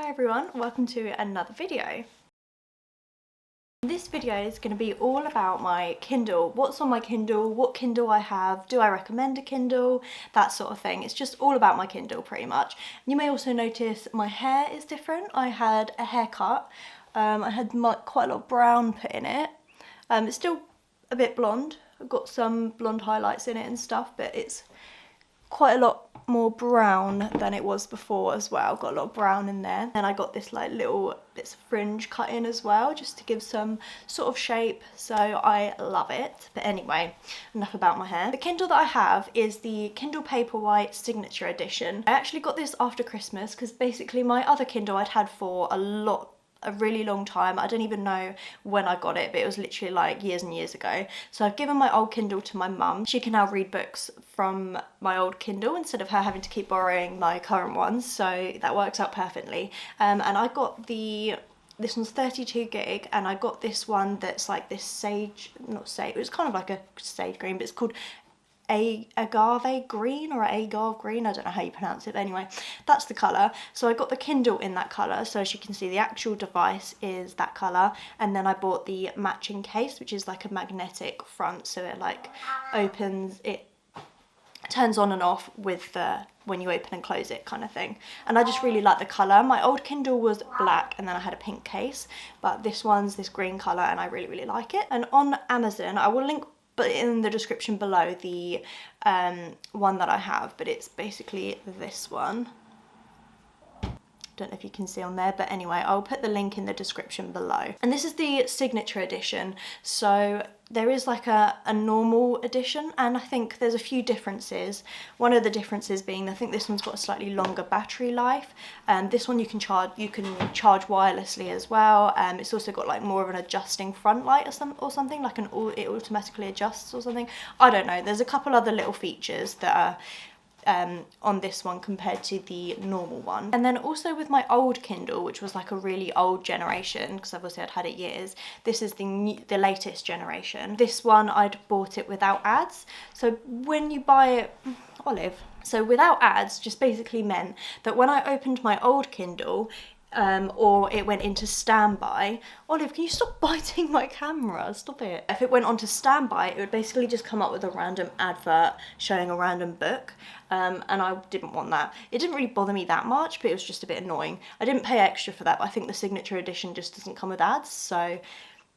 Hi everyone, welcome to another video. This video is going to be all about my Kindle, what's on my Kindle, what Kindle I have, do I recommend a Kindle, that sort of thing. It's just all about my Kindle pretty much. You may also notice my hair is different. I had a haircut, I had quite a lot of brown put in it. It's still a bit blonde, I've got some blonde highlights in it and stuff, but it's quite a lot more brown than it was before as well. Got a lot of brown in there. And I got this like little bits of fringe cut in as well, just to give some sort of shape, so I love it. But anyway, enough about my hair. The Kindle that I have is the Kindle Paperwhite Signature Edition. I actually got this after Christmas because basically my other Kindle I'd had for a really long time. I don't even know when I got it, but it was literally like years and years ago. So I've given my old Kindle to my mum. She can now read books from my old Kindle instead of her having to keep borrowing my current ones, so that works out perfectly. And I got this one's 32 gig, and I got this one that's like this sage, not sage, it's kind of like a sage green, but it's called agave green or agave green, I don't know how you pronounce it, but anyway, that's the colour. So I got the Kindle in that colour, so as you can see the actual device is that colour, and then I bought the matching case, which is like a magnetic front, so it like opens, it turns on and off with the when you open and close it kind of thing. And I just really like the colour. My old Kindle was black and then I had a pink case, but this one's this green colour and I really like it. And on Amazon, I will link in the description below the one that I have, but it's basically this one. Don't know if you can see on there, but anyway, I'll put the link in the description below. And this is the signature edition, so there is like a normal edition, and I think there's a few differences. One of the differences being, I think this one's got a slightly longer battery life, and this one you can charge wirelessly as well. It's also got like more of an adjusting front light or something, like it automatically adjusts or something. I don't know, there's a couple other little features that are on this one compared to the normal one. And then also with my old Kindle, which was like a really old generation, because obviously I'd had it years, this is the latest generation. This one I'd bought it without ads, so when you buy it, Olive, so without ads just basically meant that when I opened my old Kindle, or it went into standby. Olive, can you stop biting my camera? Stop it. If it went onto standby, it would basically just come up with a random advert showing a random book, and I didn't want that. It didn't really bother me that much, but it was just a bit annoying. I didn't pay extra for that, but I think the signature edition just doesn't come with ads, so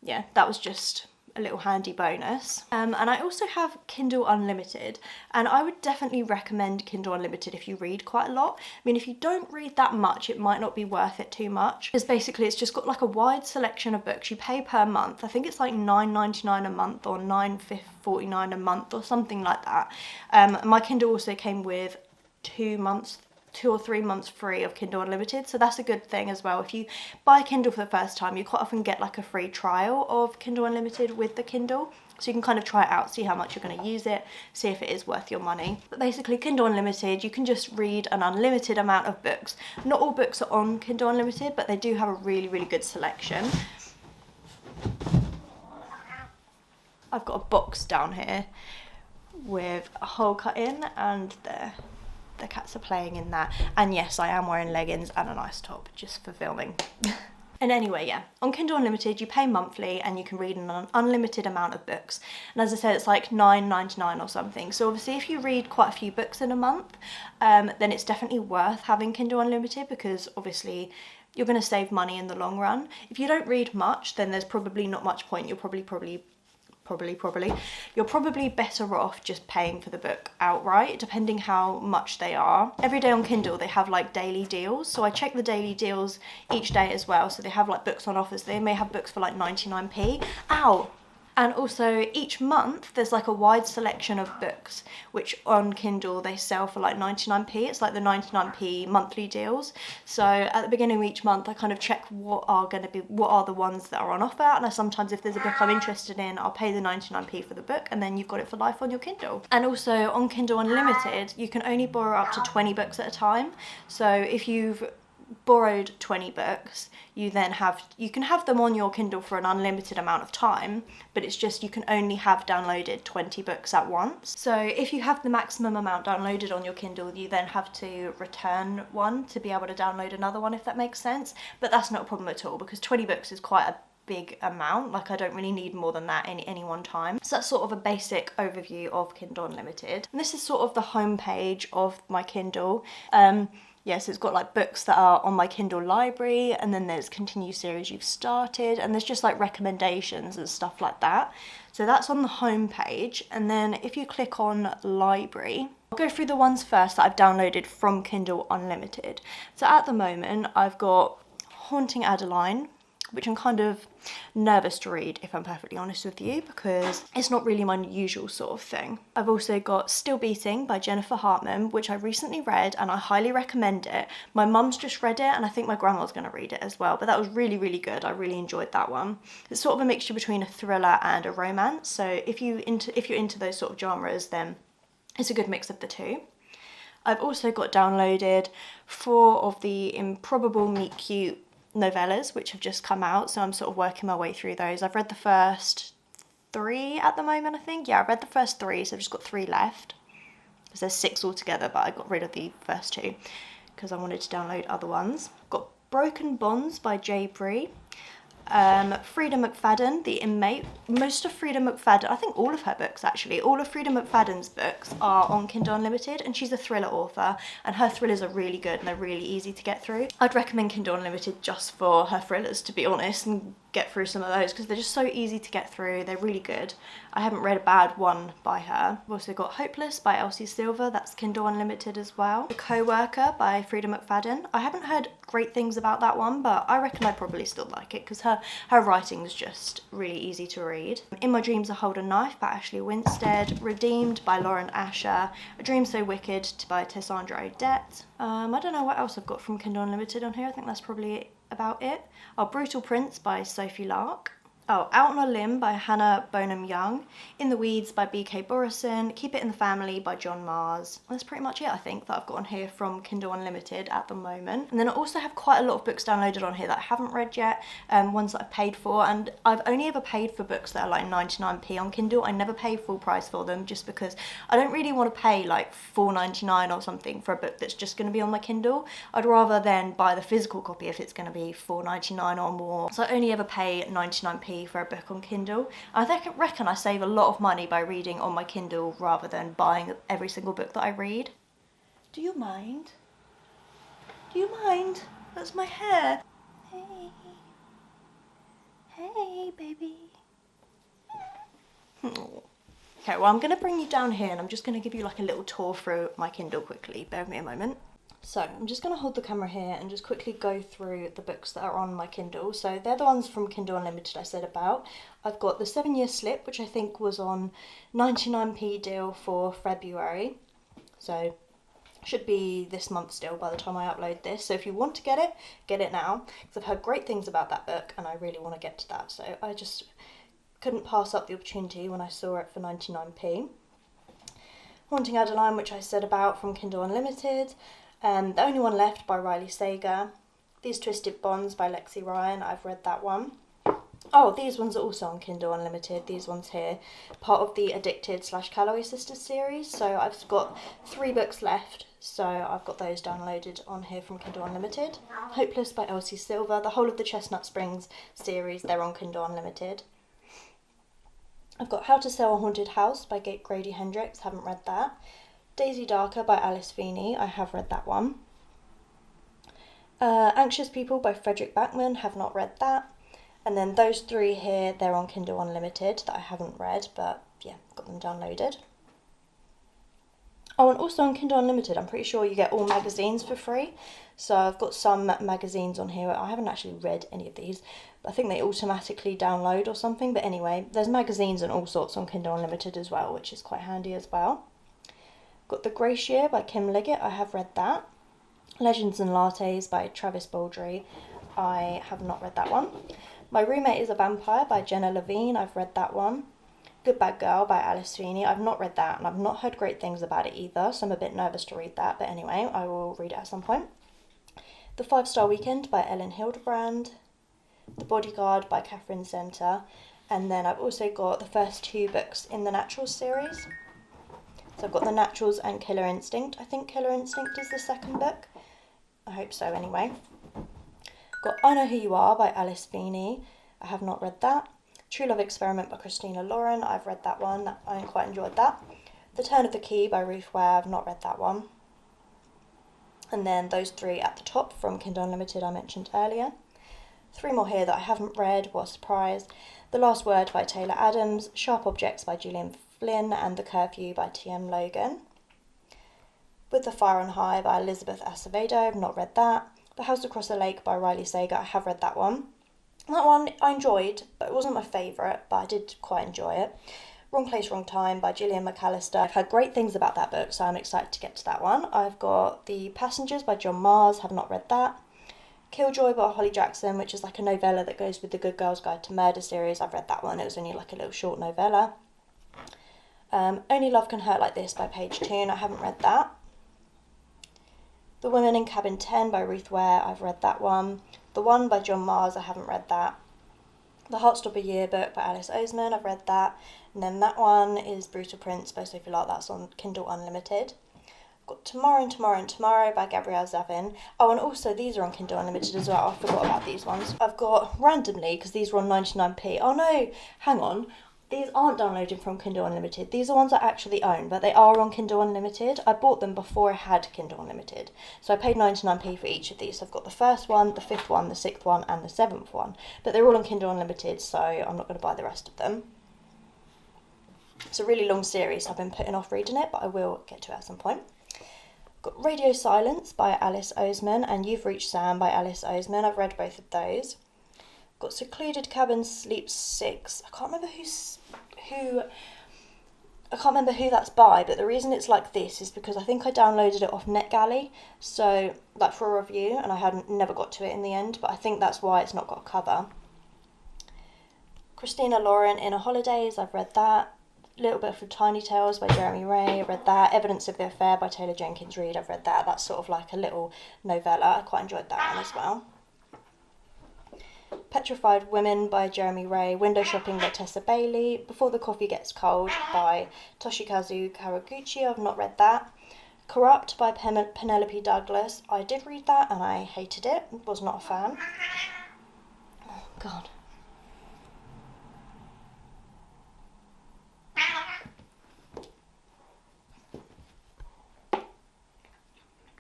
yeah, that was just a little handy bonus. And I also have Kindle Unlimited, and I would definitely recommend Kindle Unlimited if you read quite a lot. I mean, if you don't read that much, it might not be worth it too much, because basically it's just got like a wide selection of books. You pay per month. I think it's like $9.99 a month or $9.49 a month or something like that. My Kindle also came with 2 or 3 months free of Kindle Unlimited, so that's a good thing as well. If you buy a Kindle for the first time, you quite often get like a free trial of Kindle Unlimited with the Kindle, so you can kind of try it out, see how much you're going to use it, see if it is worth your money. But basically Kindle Unlimited, you can just read an unlimited amount of books. Not all books are on Kindle Unlimited, but they do have a really good selection. I've got a box down here with a hole cut in, and the cats are playing in that. And yes, I am wearing leggings and a nice top just for filming. And anyway, yeah, on Kindle Unlimited you pay monthly and you can read an unlimited amount of books. And as I said, it's like $9.99 or something. So obviously if you read quite a few books in a month, then it's definitely worth having Kindle Unlimited, because obviously you're going to save money in the long run. If you don't read much, then there's probably not much point. You're you're probably better off just paying for the book outright, depending how much they are. Every day on Kindle they have like daily deals, so I check the daily deals each day as well. So they have like books on offers. They may have books for like 99p. Ow! And also each month there's like a wide selection of books, which on Kindle they sell for like 99p. It's like the 99p monthly deals. So at the beginning of each month I kind of check what are the ones that are on offer, and I sometimes, if there's a book I'm interested in, I'll pay the 99p for the book, and then you've got it for life on your Kindle. And also on Kindle Unlimited you can only borrow up to 20 books at a time. So if you've borrowed 20 books, you can have them on your Kindle for an unlimited amount of time, but it's just you can only have downloaded 20 books at once. So if you have the maximum amount downloaded on your Kindle, you then have to return one to be able to download another one, if that makes sense. But that's not a problem at all, because 20 books is quite a big amount. Like, I don't really need more than that any one time. So that's sort of a basic overview of Kindle Unlimited. And this is sort of the home page of my Kindle. Yes, it's got like books that are on my Kindle library, and then there's continue series you've started, and there's just like recommendations and stuff like that. So that's on the home page. And then if you click on library, I'll go through the ones first that I've downloaded from Kindle Unlimited. So at the moment I've got Haunting Adeline, which I'm kind of nervous to read, if I'm perfectly honest with you, because it's not really my usual sort of thing. I've also got Still Beating by Jennifer Hartman, which I recently read and I highly recommend it. My mum's just read it and I think my grandma's going to read it as well, but that was really, really good. I really enjoyed that one. It's sort of a mixture between a thriller and a romance, so if you're into those sort of genres, then it's a good mix of the two. I've also got downloaded 4 of the Improbable Meet Cute novellas, which have just come out, so I'm sort of working my way through those. I've read the first 3 at the moment, I think. Yeah, I've read the first 3, so I've just got 3 left, because there's 6 altogether, but I got rid of the first 2 because I wanted to download other ones. I've got Broken Bonds by J. Bree, Frida McFadden, The Inmate. Most of Frida McFadden, I think all of her books actually, all of Frida McFadden's books are on Kindle Unlimited, and she's a thriller author, and her thrillers are really good and they're really easy to get through. I'd recommend Kindle Unlimited just for her thrillers, to be honest, and get through some of those because they're just so easy to get through. They're really good. I haven't read a bad one by her. I've also got Hopeless by Elsie Silver, that's Kindle Unlimited as well. The Co-Worker by Frida McFadden. I haven't heard great things about that one, but I reckon I probably still like it because her writing is just really easy to read. In My Dreams I Hold a Knife by Ashley Winstead. Redeemed by Lauren Asher. A Dream So Wicked by Tessandra Odette. I don't know what else I've got from Kindle Unlimited on here. I think that's probably about it. Oh, Brutal Prince by Sophie Lark. Oh, Out on a Limb by Hannah Bonham Young. In the Weeds by B.K. Borison. Keep It in the Family by John Mars. That's pretty much it, I think, that I've got on here from Kindle Unlimited at the moment. And then I also have quite a lot of books downloaded on here that I haven't read yet, ones that I've paid for, and I've only ever paid for books that are like 99p on Kindle. I never pay full price for them, just because I don't really want to pay like $4.99 or something for a book that's just going to be on my Kindle. I'd rather then buy the physical copy if it's going to be $4.99 or more. So I only ever pay 99p for a book on Kindle. I reckon I save a lot of money by reading on my Kindle rather than buying every single book that I read. Do you mind? Do you mind? That's my hair. Hey. Hey, baby. Okay, well, I'm going to bring you down here and I'm just going to give you like a little tour through my Kindle quickly. Bear with me a moment. So I'm just going to hold the camera here and just quickly go through the books that are on my Kindle. So they're the ones from Kindle Unlimited I said about. I've got The 7 Year Slip, which I think was on 99p deal for February. So should be this month still by the time I upload this. So if you want to get it now, because I've heard great things about that book and I really want to get to that. So I just couldn't pass up the opportunity when I saw it for 99p. Haunting Adeline, which I said about from Kindle Unlimited. The Only One Left by Riley Sager. These Twisted Bonds by Lexi Ryan, I've read that one. Oh, these ones are also on Kindle Unlimited, these ones here. Part of the Addicted/Calloway Sisters series, so I've got 3 books left, so I've got those downloaded on here from Kindle Unlimited. Hopeless by Elsie Silver, the whole of the Chestnut Springs series, they're on Kindle Unlimited. I've got How to Sell a Haunted House by Grady Hendrix, haven't read that. Daisy Darker by Alice Feeney, I have read that one. Anxious People by Frederick Backman, have not read that. And then those 3 here, they're on Kindle Unlimited that I haven't read, but yeah, got them downloaded. Oh, and also on Kindle Unlimited, I'm pretty sure you get all magazines for free. So I've got some magazines on here. I haven't actually read any of these, but I think they automatically download or something. But anyway, there's magazines and all sorts on Kindle Unlimited as well, which is quite handy as well. Got The Grace Year by Kim Liggett, I have read that. Legends and Lattes by Travis Baldry, I have not read that one. My Roommate is a Vampire by Jenna Levine, I've read that one. Good Bad Girl by Alice Feeney, I've not read that and I've not heard great things about it either, so I'm a bit nervous to read that, but anyway, I will read it at some point. The 5-Star Weekend by Ellen Hildebrand, The Bodyguard by Catherine Zenter, and then I've also got the first 2 books in the Naturals series. So I've got The Naturals and Killer Instinct. I think Killer Instinct is the second book. I hope so anyway. Got I Know Who You Are by Alice Feeney. I have not read that. True Love Experiment by Christina Lauren. I've read that one. I quite enjoyed that. The Turn of the Key by Ruth Ware. I've not read that one. And then those 3 at the top from Kindle Unlimited I mentioned earlier. 3 more here that I haven't read. What a surprise. The Last Word by Taylor Adams. Sharp Objects by Gillian Flynn. And The Curfew by T.M. Logan. With the Fire on High by Elizabeth Acevedo. I've not read that. The House Across the Lake by Riley Sager. I have read that one. That one I enjoyed, but it wasn't my favourite, but I did quite enjoy it. Wrong Place, Wrong Time by Gillian McAllister. I've heard great things about that book, so I'm excited to get to that one. I've got The Passengers by John Mars, have not read that. Killjoy by Holly Jackson, which is like a novella that goes with the Good Girls Guide to Murder series. I've read that one, it was only like a little short novella. Only Love Can Hurt Like This by Paige Toon, I haven't read that. The Women in Cabin 10 by Ruth Ware, I've read that one. The One by John Mars, I haven't read that. The Heartstopper Yearbook by Alice Oseman, I've read that. And then that one is Brutal Prince by Sophie Lark, that's on Kindle Unlimited. I've got Tomorrow and Tomorrow and Tomorrow by Gabrielle Zavin. Oh, and also these are on Kindle Unlimited as well, I forgot about these ones. I've got, randomly, because these were on 99p, oh no, hang on. These aren't downloaded from Kindle Unlimited. These are ones I actually own, but they are on Kindle Unlimited. I bought them before I had Kindle Unlimited. So I paid 99p for each of these. So I've got the first one, the 5th one, the 6th one, and the 7th one. But they're all on Kindle Unlimited, so I'm not going to buy the rest of them. It's a really long series, so I've been putting off reading it, but I will get to it at some point. I've got Radio Silence by Alice Oseman and You've Reached Sam by Alice Oseman. I've read both of those. Got Secluded Cabin Sleep 6. I can't remember who that's by, but the reason it's like this is because I think I downloaded it off NetGalley, so like for a review, and I never got to it in the end, but I think that's why it's not got a cover. Christina Lauren, Inner Holidays, I've read that. A Little Bit of Tiny Tales by Jeremy Ray, I've read that. Evidence of the Affair by Taylor Jenkins Reid, I've read that. That's sort of like a little novella. I quite enjoyed that one as well. Petrified Women by Jeremy Ray, Window Shopping by Tessa Bailey, Before the Coffee Gets Cold by Toshikazu Kawaguchi, I've not read that. Corrupt by Penelope Douglas, I did read that and I hated it, was not a fan. Oh god.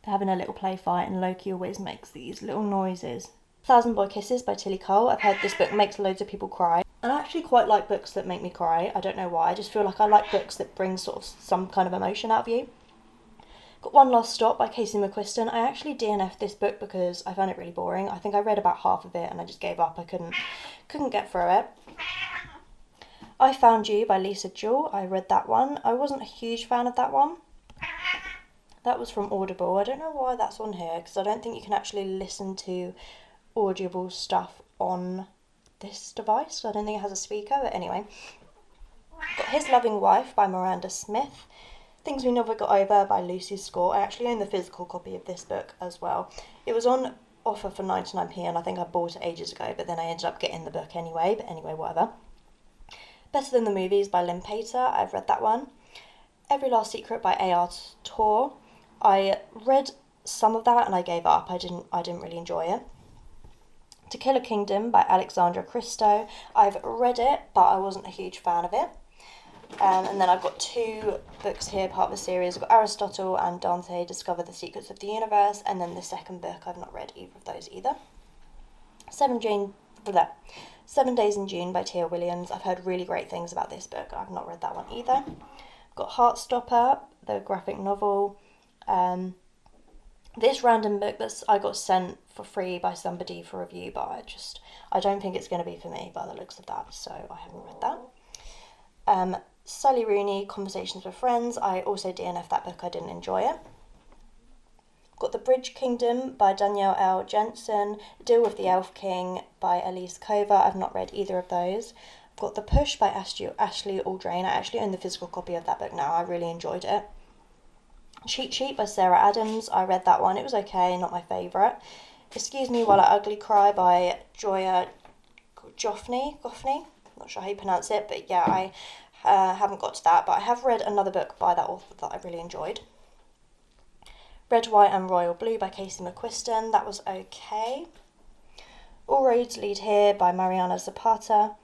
They're having a little play fight and Loki always makes these little noises. Thousand Boy Kisses by Tilly Cole. I've heard this book makes loads of people cry. And I actually quite like books that make me cry. I don't know why. I just feel like I like books that bring sort of some kind of emotion out of you. Got One Last Stop by Casey McQuiston. I actually DNF'd this book because I found it really boring. I think I read about half of it and I just gave up. I couldn't get through it. I Found You by Lisa Jewell. I read that one. I wasn't a huge fan of that one. That was from Audible. I don't know why that's on here because I don't think you can actually listen to Audible stuff on this device. I don't think it has a speaker, but anyway. Got His Loving Wife by Miranda Smith. Things We Never Got Over by Lucy Scott. I actually own the physical copy of this book as well. It was on offer for 99p and I think I bought it ages ago, but then I ended up getting the book anyway. But anyway, whatever. Better Than the Movies by Lynn Pater. I've read that one. Every Last Secret by A.R. Tor. I read some of that and I gave up. I didn't really enjoy it. To Kill a Kingdom by Alexandra Christo. I've read it, but I wasn't a huge fan of it. And then I've got 2 books here, part of the series. I've got Aristotle and Dante Discover the Secrets of the Universe, and then the second book, I've not read either of those either. 7 Days in June by Tia Williams. I've heard really great things about this book. I've not read that one either. I've got Heartstopper, the graphic novel. This random book that I got sent for free by somebody for review, but I don't think it's going to be for me by the looks of that, so I haven't read that. Sally Rooney, Conversations with Friends. I also DNF'd that book. I didn't enjoy it. Got The Bridge Kingdom by Danielle L. Jensen. Deal with the Elf King by Elise Kova. I've not read either of those. I've got The Push by Ashley Aldrain. I actually own the physical copy of that book now. I really enjoyed it. Cheat Sheet by Sarah Adams. I read that one. It was okay, not my favourite. Excuse Me While I Ugly Cry by Joya Goffney. Not sure how you pronounce it, but yeah, I haven't got to that, but I have read another book by that author that I really enjoyed. Red, White and Royal Blue by Casey McQuiston. That was okay. All Roads Lead Here by Mariana Zapata.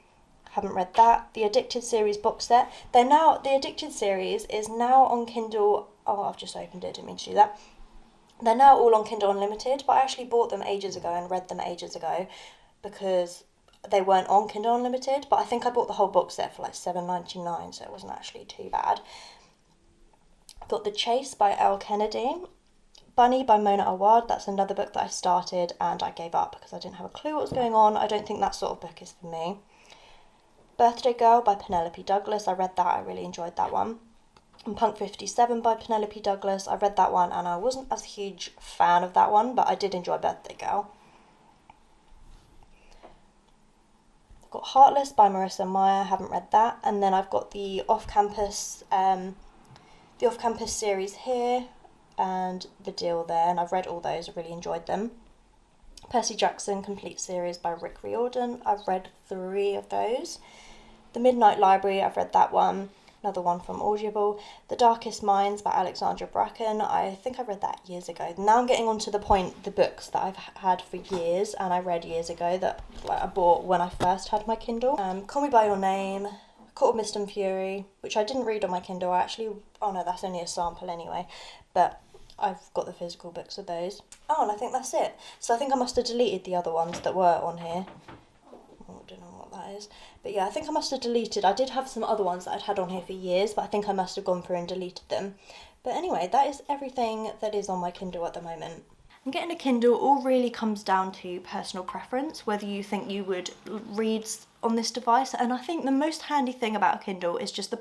Haven't read that. The Addicted series box set. The Addicted series is now on Kindle. Oh, I've just opened it. Didn't mean to do that. They're now all on Kindle Unlimited, but I actually bought them ages ago and read them ages ago because they weren't on Kindle Unlimited. But I think I bought the whole box set for like $7.99, so it wasn't actually too bad. I've got The Chase by Elle Kennedy. Bunny by Mona Awad. That's another book that I started and I gave up because I didn't have a clue what was going on. I don't think that sort of book is for me. Birthday Girl by Penelope Douglas. I read that. I really enjoyed that one. And Punk 57 by Penelope Douglas. I read that one and I wasn't as a huge fan of that one, but I did enjoy Birthday Girl. I've got Heartless by Marissa Meyer. I haven't read that. And then I've got the off-campus series here and The Deal There, and I've read all those. I really enjoyed them. Percy Jackson Complete Series by Rick Riordan. I've read 3 of those. The Midnight Library. I've read that one. Another one from Audible. The Darkest Minds by Alexandra Bracken. I think I read that years ago. Now I'm getting on to the point, the books that I've had for years and I read years ago that I bought when I first had my Kindle. Call Me By Your Name, Court of Mist and Fury, which I didn't read on my Kindle. Oh no, that's only a sample anyway, but I've got the physical books of those. Oh, and I think that's it. So I think I must have deleted the other ones that were on here. I don't know what that is. But yeah, I think I must have deleted. I did have some other ones that I'd had on here for years, but I think I must have gone through and deleted them. But anyway, that is everything that is on my Kindle at the moment. And getting a Kindle all really comes down to personal preference, whether you think you would read on this device. And I think the most handy thing about a Kindle is just the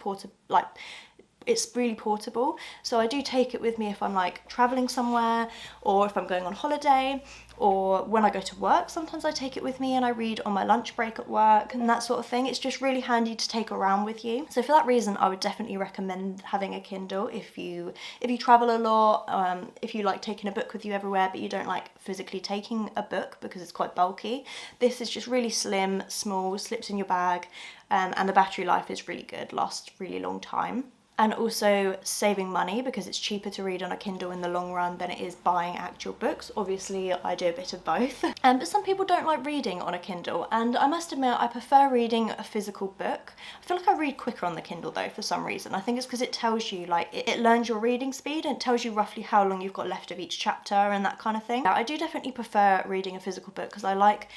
it's really portable. So I do take it with me if I'm like traveling somewhere or if I'm going on holiday or when I go to work. Sometimes I take it with me and I read on my lunch break at work and that sort of thing. It's just really handy to take around with you. So for that reason, I would definitely recommend having a Kindle if you travel a lot, if you like taking a book with you everywhere but you don't like physically taking a book because it's quite bulky. This is just really slim, small, slips in your bag, and the battery life is really good, lasts really long time. And also saving money because it's cheaper to read on a Kindle in the long run than it is buying actual books. Obviously, I do a bit of both. But some people don't like reading on a Kindle, and I must admit I prefer reading a physical book. I feel like I read quicker on the Kindle though for some reason. I think it's because it tells you, like, it learns your reading speed and it tells you roughly how long you've got left of each chapter and that kind of thing. Now, I do definitely prefer reading a physical book because I like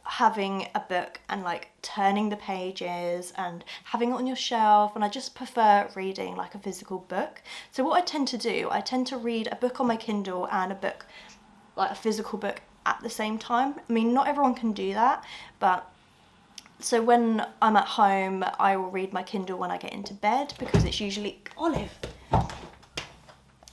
having a book and like turning the pages and having it on your shelf, and I just prefer reading like a physical book. So what I tend to do, I tend to read a book on my Kindle and a book, like a physical book, at the same time. I mean, not everyone can do that, but so when I'm at home I will read my Kindle when I get into bed because it's usually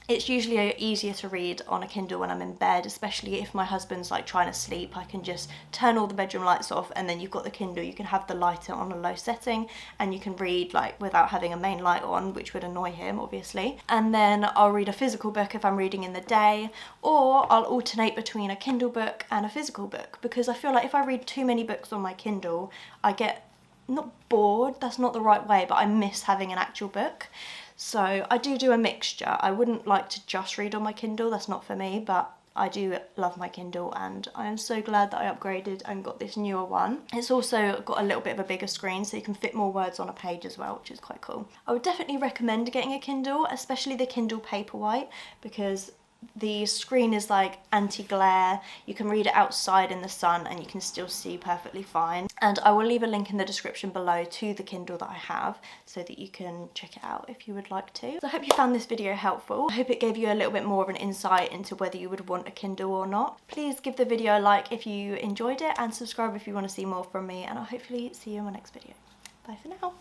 It's usually easier to read on a Kindle when I'm in bed, especially if my husband's like trying to sleep. I can just turn all the bedroom lights off and then you've got the Kindle, you can have the light on a low setting and you can read like without having a main light on, which would annoy him obviously. And then I'll read a physical book if I'm reading in the day, or I'll alternate between a Kindle book and a physical book because I feel like if I read too many books on my Kindle, I get not bored, that's not the right way, but I miss having an actual book. So I do a mixture. I wouldn't like to just read on my Kindle, that's not for me, but I do love my Kindle and I am so glad that I upgraded and got this newer one. It's also got a little bit of a bigger screen so you can fit more words on a page as well, which is quite cool. I would definitely recommend getting a Kindle, especially the Kindle Paperwhite, because the screen is like anti-glare, you can read it outside in the sun and you can still see perfectly fine. And I will leave a link in the description below to the Kindle that I have so that you can check it out if you would like to. So I hope you found this video helpful. I hope it gave you a little bit more of an insight into whether you would want a Kindle or not. Please give the video a like if you enjoyed it and subscribe if you want to see more from me, and I'll hopefully see you in my next video. Bye for now.